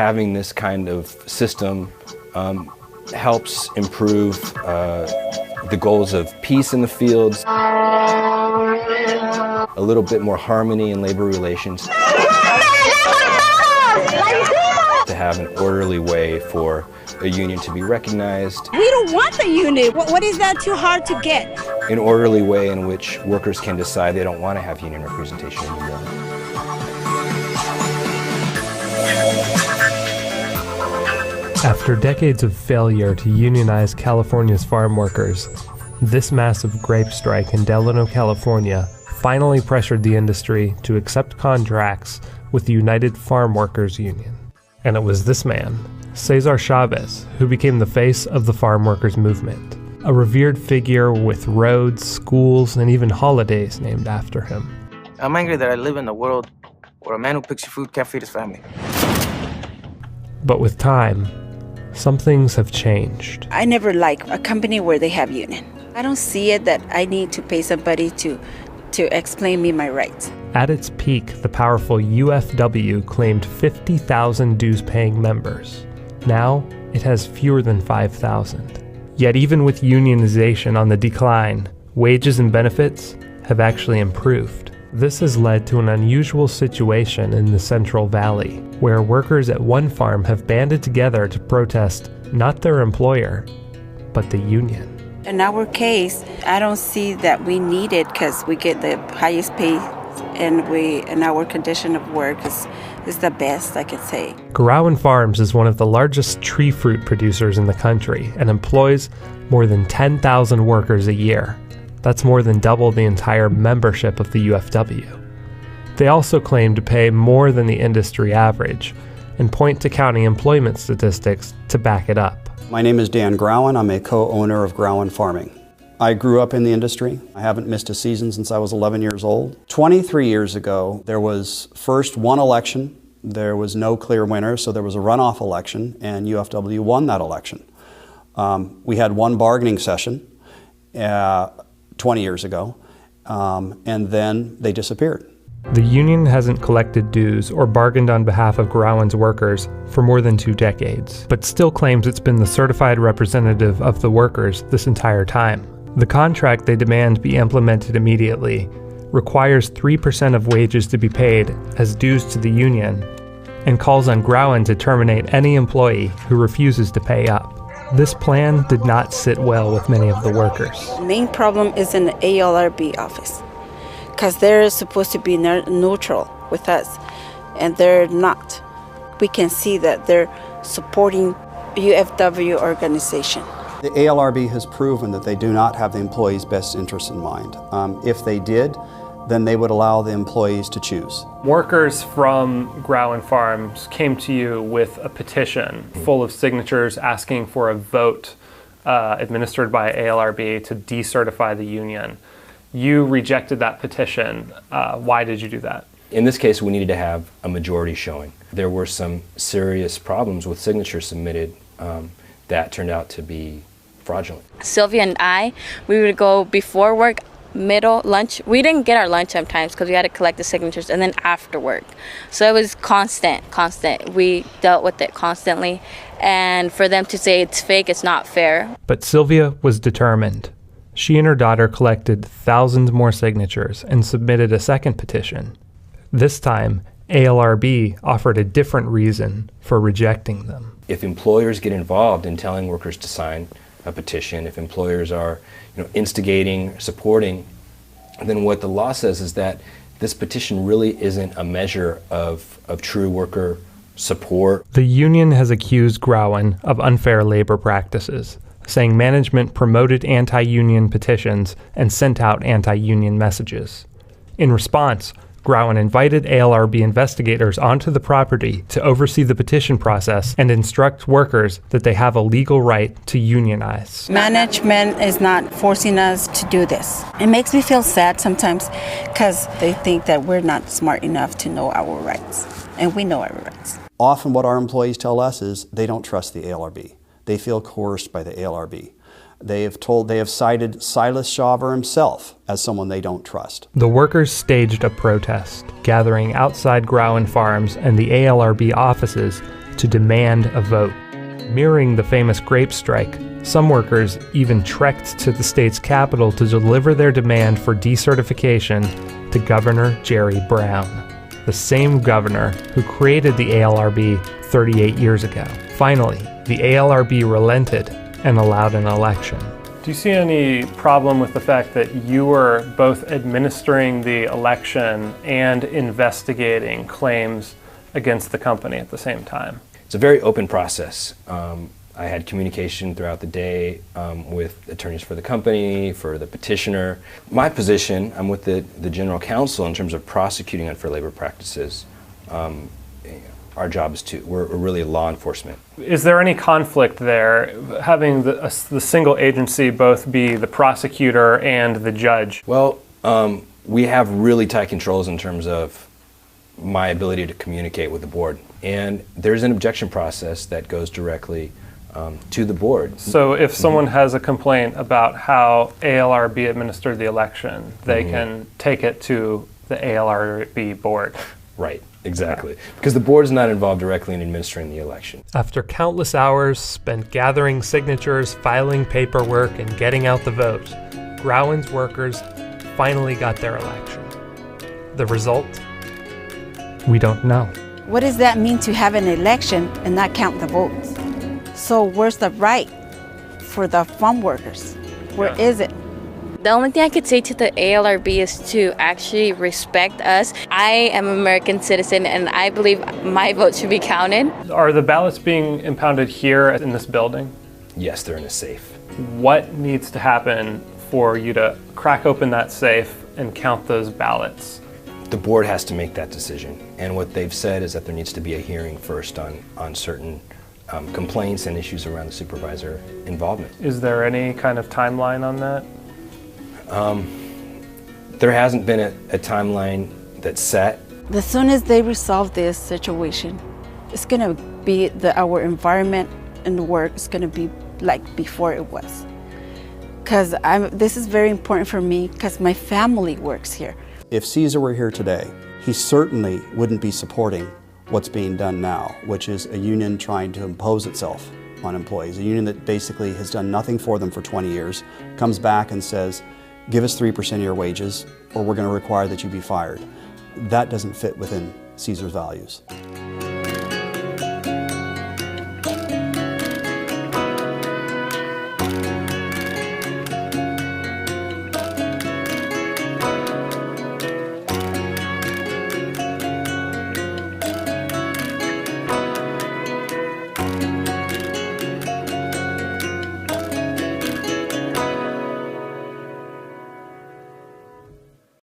having this kind of system helps improve the goals of peace in the fields, a little bit more harmony in labor relations, to have an orderly way for a union to be recognized. We don't want the union. What is that too hard to get? An orderly way in which workers can decide they don't want to have union representation anymore. After decades of failure to unionize California's farm workers, this massive grape strike in Delano, California finally pressured the industry to accept contracts with the United Farm Workers Union. And it was this man, Cesar Chavez, who became the face of the farm workers movement, a revered figure with roads, schools, and even holidays named after him. I'm angry that I live in a world where a man who picks your food can't feed his family. But with time, some things have changed. I never like a company where they have union. I don't see it that I need to pay somebody to explain me my rights. At its peak, the powerful UFW claimed 50,000 dues-paying members. Now, it has fewer than 5,000. Yet even with unionization on the decline, wages and benefits have actually improved. This has led to an unusual situation in the Central Valley, where workers at one farm have banded together to protest not their employer, but the union. In our case, I don't see that we need it because we get the highest pay and our condition of work is the best, I could say. Gerawan Farms is one of the largest tree fruit producers in the country and employs more than 10,000 workers a year. That's more than double the entire membership of the UFW. They also claim to pay more than the industry average and point to county employment statistics to back it up. My name is Dan Gerawan. I'm a co-owner of Gerawan Farming. I grew up in the industry. I haven't missed a season since I was 11 years old. 23 years ago, there was first one election. There was no clear winner, so there was a runoff election, and UFW won that election. We had one bargaining session 20 years ago, and then they disappeared. The union hasn't collected dues or bargained on behalf of Gerawan's workers for more than 2 decades, but still claims it's been the certified representative of the workers this entire time. The contract they demand be implemented immediately requires 3% of wages to be paid as dues to the union and calls on Gerawan to terminate any employee who refuses to pay up. This plan did not sit well with many of the workers. The main problem is in the ALRB office because they're supposed to be neutral with us, and they're not. We can see that they're supporting UFW organization. The ALRB has proven that they do not have the employees' best interests in mind. If they did, then they would allow the employees to choose. Workers from Gerawan Farms came to you with a petition full of signatures asking for a vote administered by ALRB to decertify the union. You rejected that petition. Why did you do that? In this case, we needed to have a majority showing. There were some serious problems with signatures submitted that turned out to be fraudulent. Sylvia and I, we would go before work, middle, lunch. We didn't get our lunch sometimes because we had to collect the signatures, and then after work. So it was constant. We dealt with it constantly. And for them to say it's fake, it's not fair. But Sylvia was determined. She and her daughter collected thousands more signatures and submitted a second petition. This time, ALRB offered a different reason for rejecting them. If employers get involved in telling workers to sign a petition, if employers are instigating, supporting, then what the law says is that this petition really isn't a measure of true worker support. The union has accused Gerawan of unfair labor practices, saying management promoted anti-union petitions and sent out anti-union messages. In response, Gerawan invited ALRB investigators onto the property to oversee the petition process and instruct workers that they have a legal right to unionize. Management is not forcing us to do this. It makes me feel sad sometimes because they think that we're not smart enough to know our rights, and we know our rights. Often what our employees tell us is they don't trust the ALRB. They feel coerced by the ALRB. They have cited Silas Shaver himself as someone they don't trust. The workers staged a protest, gathering outside Gerawan Farms and the ALRB offices to demand a vote. Mirroring the famous grape strike, some workers even trekked to the state's capital to deliver their demand for decertification to Governor Jerry Brown, the same governor who created the ALRB 38 years ago. Finally, the ALRB relented and allowed an election. Do you see any problem with the fact that you were both administering the election and investigating claims against the company at the same time? It's a very open process. I had communication throughout the day with attorneys for the company, for the petitioner. My position, I'm with the general counsel in terms of prosecuting unfair labor practices. Our job is we're really law enforcement. Is there any conflict there, having the single agency both be the prosecutor and the judge? Well, we have really tight controls in terms of my ability to communicate with the board. And there's an objection process that goes directly to the board. So if someone has a complaint about how ALRB administered the election, they can take it to the ALRB board. Right, exactly. Because the board is not involved directly in administering the election. After countless hours spent gathering signatures, filing paperwork, and getting out the vote, Gerawan's workers finally got their election. The result? We don't know. What does that mean to have an election and not count the votes? So where's the right for the farm workers? Where is it? The only thing I could say to the ALRB is to actually respect us. I am an American citizen and I believe my vote should be counted. Are the ballots being impounded here in this building? Yes, they're in a safe. What needs to happen for you to crack open that safe and count those ballots? The board has to make that decision. And what they've said is that there needs to be a hearing first on certain complaints and issues around the supervisor involvement. Is there any kind of timeline on that? There hasn't been a timeline that's set. As soon as they resolve this situation, it's going to be our environment and work is going to be like before it was. Because this is very important for me because my family works here. If Cesar were here today, he certainly wouldn't be supporting what's being done now, which is a union trying to impose itself on employees. A union that basically has done nothing for them for 20 years, comes back and says, give us 3% of your wages or we're going to require that you be fired. That doesn't fit within Cesar's values.